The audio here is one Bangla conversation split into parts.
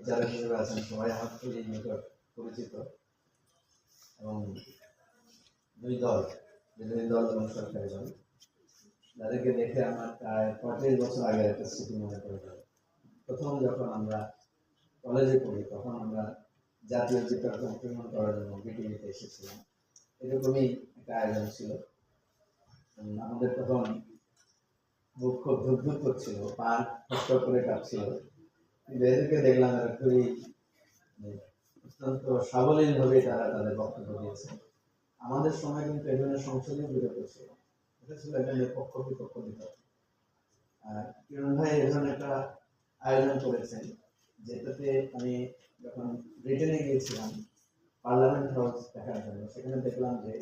যারা হিসেবে আছেন সবাই আমার খুবই নিকট পরিচিত এবং দুই দল, বিরোধী দল এবং সরকারি দল, যাদেরকে দেখে আমার প্রায় 35 বছর আগে একটা স্মৃতি মনে পড়ে গেল। প্রথম যখন আমরা কলেজে পড়ি তখন আমরা জাতীয় বিতর্ক অংশগ্রহণ করার জন্য বিটিভিতে এসেছিলাম। এরকমই একটা আয়োজন ছিল। আমাদের তখন বুক খুব ধুকধুক করছিল, পা কষ্ট করে কাঁপছিল, কিন্তু এদেরকে দেখলাম এরা খুবই অত্যন্ত সাবলীল ভাবে তারা তাদের বক্তব্য দিয়েছে। আমাদের সময় কিন্তু এই ধরনের সংসদীয় বিতর্ক ছিল, এটা ছিল একজনের পক্ষ বিপক্ষ বিতর্ক। কিরণ ভাই এই ধরনের একটা আয়োজন করেছেন, যেটাতে আমি যখন ব্রিটেনে গিয়েছিলাম পার্লামেন্ট হাউস দেখার জন্য, সেখানে দেখলাম যে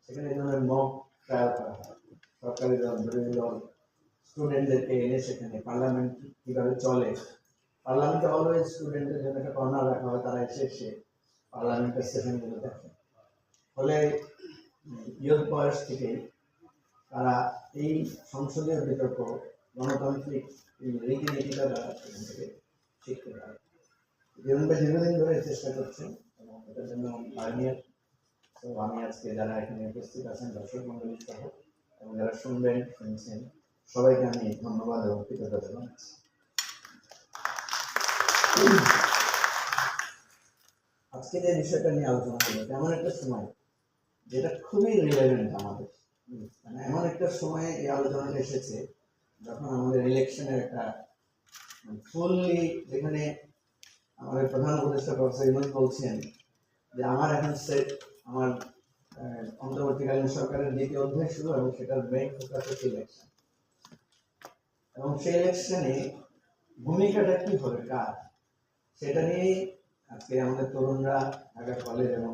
সেখানে এই ধরনের মক ট্রায়াল করা হয়। সরকারি দল, বিরোধী দল, স্টুডেন্টদেরকে এনে সেখানে পার্লামেন্ট কিভাবে চলে, পার্লামেন্টে অলওয়েজ স্টুডেন্টদের জন্য একটা কর্নার রাখা হয়, তারা এসে পার্লামেন্টের সেশনগুলো দেখে। ফলে ইয়ুথ বয়স থেকেই তারা এই সংসদীয় বিতর্ক, গণতান্ত্রিক রীতিনীতিটা তারা সেখান থেকে শিখতে পারে। দীর্ঘদিন ধরে চেষ্টা করছেন এবং এটার জন্য পাইনিয়ার। তো আমি আজকে যারা এখানে উপস্থিত আছেন দর্শক মন্ডলী সহ এবং যারা শুনবেন শুনছেন সবাইকে আমি ধন্যবাদ এবং কৃতজ্ঞতা জানাচ্ছি। আজকে যে বিষয়টা নিয়ে আলোচনা হলো, এমন একটা সময় যেটা খুবই রিলেভেন্ট আমাদের, মানে এমন একটা সময়ে এই আলোচনাটা এসেছে যখন আমাদের ইলেকশনের একটা ফুললি, যেখানে আমাদের প্রধান উপদেষ্টা প্রফেসর ইউনূস বলছেন যে আমার এখন আমার অন্তর্বর্তীকালীন সরকারের দ্বিতীয় অধ্যায় শুরু এবং সেটার মেইন ফোকাস হচ্ছে ইলেকশন, এবং সেই ইলেকশনে ভূমিকাটা কি হবে কার, সেটা নিয়েই আজকে আমাদের তরুণরা ঢাকা কলেজ এবং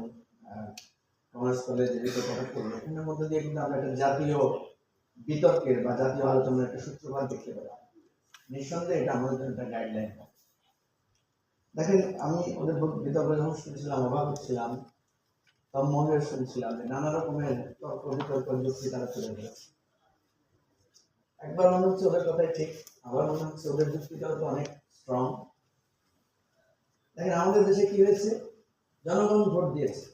কমার্স কলেজ যেদিকে কথা করবো, এখানের মধ্যে দিয়ে কিন্তু আমরা একটা জাতীয় বিতর্কের বা জাতীয় আলোচনার একটা সূত্রপাত দেখতে পেলাম। নিঃসন্দেহে এটা আমাদের জন্য একটা গাইডলাইন। দেখেন, আমি ওদের বিতর্ক যখন শুনছিলাম অবাক হচ্ছিলাম, তন্ময় শুনছিলাম যে নানা রকমের তর্ক বিতর্ক যুক্তি তারা চলে গেছে। একবার মনে হচ্ছে ওদের কথাই ঠিক, আবার মনে হচ্ছে ওদের যুক্তিটাও তো অনেক স্ট্রং। দেখেন, আমাদের দেশে কি হয়েছে, জনগণ ভোট দিয়েছে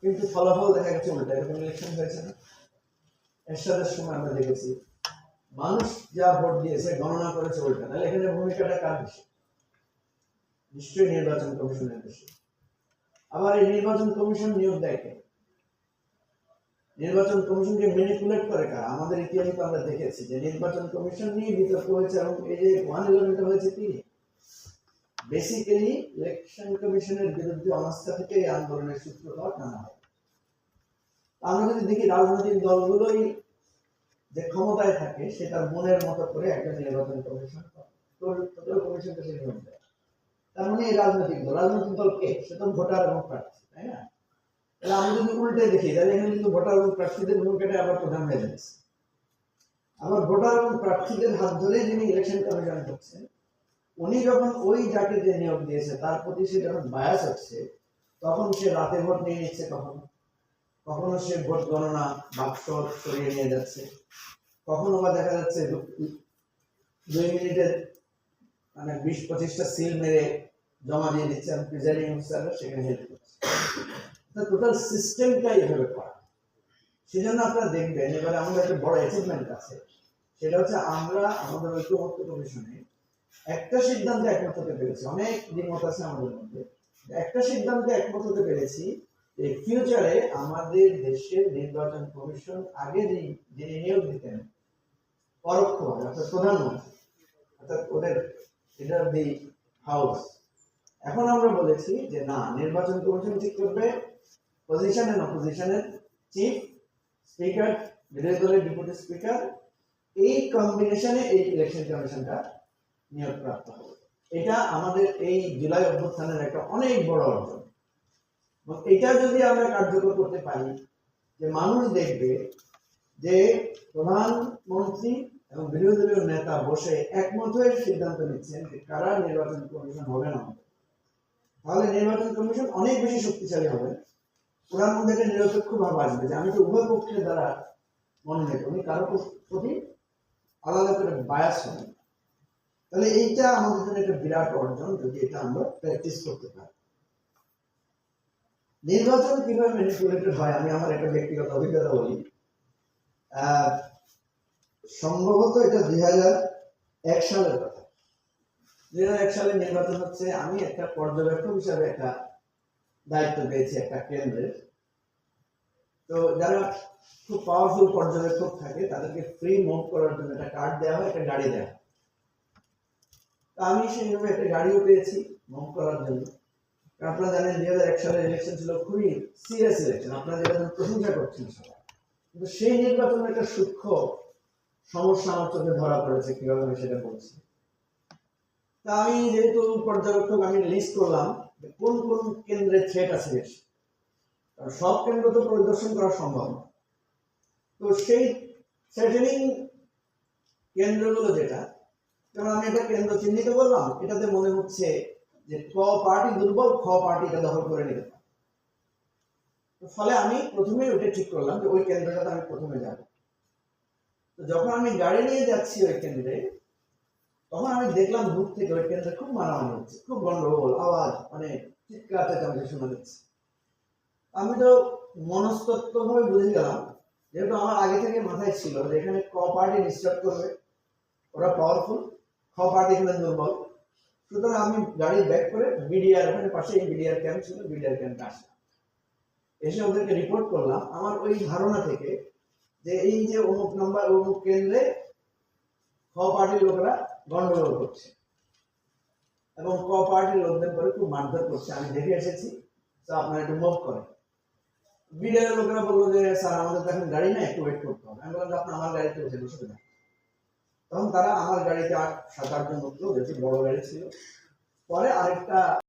কিন্তু ফলাফল দেখা গেছে উল্টা। এরকম ইলেকশন হয়েছে না? এরশাদের সময় আমরা দেখেছি মানুষ যা ভোট দিয়েছে গণনা করেছে উল্টা। তাহলে এখানে ভূমিকাটা কার বেশি? নিশ্চয়ই নির্বাচন কমিশনের বেশি। আবার এই নির্বাচন কমিশন নিয়োগ দেয় কে? নির্বাচন কমিশনকে ম্যানিপুলেট করে কারা? আমাদের ইতিহাসে তো আমরা দেখেছি যে নির্বাচন কমিশন নিয়ে বিতর্ক হয়েছে এবং এই যে 111টা হয়েছে তিনি বেসিক্যালি ইলেকশন কমিশনের বিরুদ্ধে অনাস্থা থেকে এই আন্দোলনের সূত্রপাত নানা হয়। আমরা যদি দেখি রাজনৈতিক দলগুলোই যে ক্ষমতায় থাকে সেটার মনের মতো করে একটা নির্বাচন কমিশন কমিশনকে সে নিয়োগ দেয়। তার মানে এই রাজনৈতিক দল কে? সে তো ভোটার এবং প্রার্থী, তাই না? তাহলে আমি যদি উল্টে দেখি তাহলে এখানে কিন্তু ভোটার এবং প্রার্থীদের ভূমিকাটা আবার প্রধান হয়ে যাচ্ছে। আবার ভোটার এবং প্রার্থীদের হাত ধরে যিনি ইলেকশন কমিশন করছেন, উনি যখন ওই যাকে যে নিয়োগ দিয়েছে তার প্রতি সে যখন বায়াস হচ্ছে, তখন সে রাতে ভোট নিয়ে নিচ্ছে, কখনো সে ভোট গণনা বাক্স সরিয়ে নিয়ে যাচ্ছে, কখনো বা দেখা যাচ্ছে 2 মিনিটের মানে 20-25টা সিল মেরে জমা দিয়ে দিচ্ছে, আর প্রিজাইডিং অফিসাররা সেখানে হেল্প করছে। টোটাল সিস্টেমটাই এভাবে করা। সেজন্য আপনারা দেখবেন এবারে আমাদের একটা বড় অ্যাচিভমেন্ট আছে, সেটা হচ্ছে আমরা আমাদের ঐক্যমত্য কমিশনে একটা সিদ্ধান্তে একমত হতে পেরেছি। অনেক দ্বিমত আছে আমাদের মধ্যে, একটা সিদ্ধান্তে একমত হতে পেরেছি যে ফিউচারে আমাদের দেশের নির্বাচন কমিশন আগে যিনি নিয়োগ দিতেন পরোক্ষভাবে, অর্থাৎ প্রধানমন্ত্রী, অর্থাৎ ওদের লিডার অফ দি হাউস, এখন আমরা বলেছি যে না, নির্বাচন কমিশন ঠিক করবে পজিশন এন্ড অপোজিশনের চিফ, স্পিকার, বিরোধী দলের ডেপুটি স্পিকার, এই কম্বিনেশনে এই ইলেকশন কমিশনটা নিয়োগ প্রাপ্ত হবে। এটা আমাদের এই জুলাই অভ্যুত্থানের একটা অনেক বড় অর্জন। এবং এটা যদি আমরা কার্যকর করতে পারি, যে মানুষ দেখবে যে প্রধানমন্ত্রী এবং বিরোধী দলীয় নেতা বসে একমত হয়ে সিদ্ধান্ত নিচ্ছেন যে কারা নির্বাচন কমিশন হবে না, তাহলে নির্বাচন কমিশন অনেক বেশি শক্তিশালী হবে। ওনার মধ্যে একটা নিরপেক্ষ ভাব আসবে যে আমি তো উভয় পক্ষের দ্বারা মনোনীত, উনি কারো প্রতি আলাদা করে বায়াস হবেন। তাহলে এইটা আমাদের জন্য একটা বিরাট অর্জন যদি এটা আমরা প্র্যাকটিস করতে পারি। নির্বাচন কিভাবে ম্যানিপুলেটেড হয় আমি আমার একটা ব্যক্তিগত অভিজ্ঞতা বলি। সম্ভবত এটা 2001 সালের কথা। 2001 সালে নির্বাচন হচ্ছে, আমি একটা পর্যবেক্ষক হিসাবে একটা দায়িত্ব পেয়েছি একটা কেন্দ্রের। তো যারা খুব পাওয়ারফুল পর্যবেক্ষক থাকে তাদেরকে ফ্রি মুভ করার জন্য একটা কার্ড দেওয়া হয়, একটা গাড়ি দেওয়া হয়। আমি সেইভাবে একটা গাড়িও পেয়েছি মুভ করার জন্য। আপনারা জানেন 2001 সালের ইলেকশন ছিল খুবই সিরিয়াস ইলেকশন, আপনারা যেটা প্রশংসা করছেন সবাই, কিন্তু সেই নির্বাচনের একটা সূক্ষ্ম সমস্যা আমার চোখে ধরা পড়েছে, কিভাবে আমি সেটা বলছি। তা আমি যেহেতু পর্যবেক্ষক, আমি লিস্ট করলাম কোন কোন কেন্দ্রে থ্রেট আছে বেশি, কারণ সব কেন্দ্র তো পরিদর্শন করা সম্ভব না। তো সেই থ্রেটেনিং কেন্দ্রগুলো যেটা, যেমন আমি একটা কেন্দ্র চিহ্নিত করলাম, এটাতে মনে হচ্ছে যে ক পার্টি দুর্বল, খ পার্টি এটা দখল করে নিতে পারে। ফলে আমি প্রথমে ওইটা ঠিক করলাম যে ওই কেন্দ্রটাতে আমি প্রথমে যাব। তো যখন আমি গাড়ি নিয়ে যাচ্ছি ওই কেন্দ্রে, তখন আমি দেখলাম দূর থেকে ওই কেন্দ্রে খুব মারামারি হচ্ছে, খুব গন্ডগোল, আওয়াজ, মানে চিৎকার চেঁচামেচি শোনা যাচ্ছে। আমি তো মনস্তত্ত্ব ভাবে বুঝে গেলাম, যেহেতু আমার আগে থেকে মাথায় ছিল যে এখানে ক পার্টি ডিস্টার্ব করবে, ওরা পাওয়ারফুল, খ পার্টি এখানে দুর্বল। সুতরাং আমি গাড়ি ব্যাক করে বিডিআর, ওখানে পাশে বিডিআর ক্যাম্প ছিল, বিডিআর ক্যাম্পে আসলাম, এসে ওদেরকে রিপোর্ট করলাম আমার ওই ধারণা থেকে যে এই যে অমুক নাম্বার অমুক কেন্দ্রে খ পার্টির লোকেরা গন্ডগোল করছে এবং ক পার্টির লোকদের পরে খুব মারধর করছে, আমি দেখে এসেছি, তো আপনারা একটু মুভ করেন। বিডিআর লোকেরা বললো যে স্যার আমাদের তো এখন গাড়ি না, একটু ওয়েট করতে হবে। আমি বললাম আপনি আমার গাড়িতে উঠে বসে দেন। তখন তারা আমার গাড়িতে 7-8 জন উঠলো, যেহেতু বড় গাড়ি ছিল। পরে আরেকটা